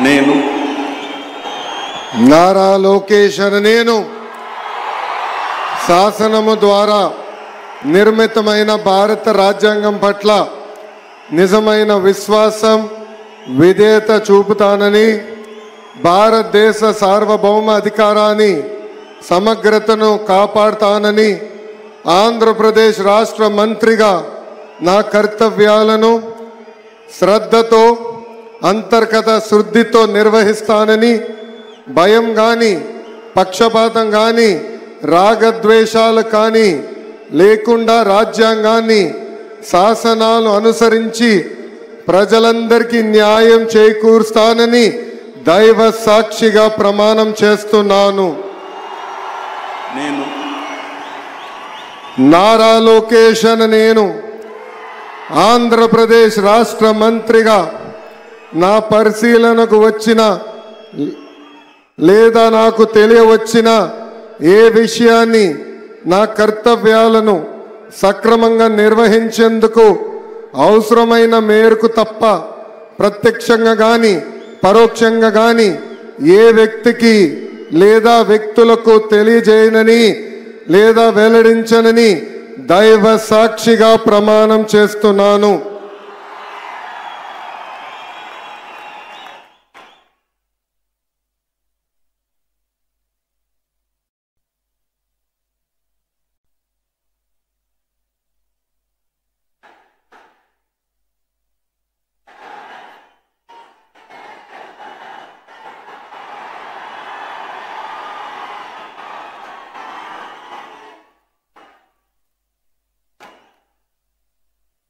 నేను నారా లోకేష్ అనే నేను శాసనము ద్వారా నిర్మితమైన భారత రాజ్యాంగం పట్ల నిజమైన విశ్వాసం విధేయత చూపుతానని, భారతదేశ సార్వభౌమ అధికారాన్ని సమగ్రతను కాపాడుతానని, ఆంధ్రప్రదేశ్ రాష్ట్ర మంత్రిగా నా కర్తవ్యాలను శ్రద్ధతో అంతర్గత శుద్ధితో నిర్వహిస్తానని, భయం కానీ పక్షపాతం కానీ రాగద్వేషాలు కానీ లేకుండా రాజ్యాంగాన్ని శాసనాలు అనుసరించి ప్రజలందరికీ న్యాయం చేకూరుస్తానని దైవ సాక్షిగా ప్రమాణం చేస్తున్నాను. నేను నారా లోకేష్ అనే నేను ఆంధ్రప్రదేశ్ రాష్ట్ర మంత్రిగా నా పరిశీలనకు వచ్చిన లేదా నాకు తెలియవచ్చిన ఏ విషయాన్ని నా కర్తవ్యాలను సక్రమంగా నిర్వహించేందుకు అవసరమైన మేరకు తప్ప ప్రత్యక్షంగా కానీ పరోక్షంగా కానీ ఏ వ్యక్తికి లేదా వ్యక్తులకు తెలియజేయనని లేదా వెల్లడించనని దైవ సాక్షిగా ప్రమాణం చేస్తున్నాను.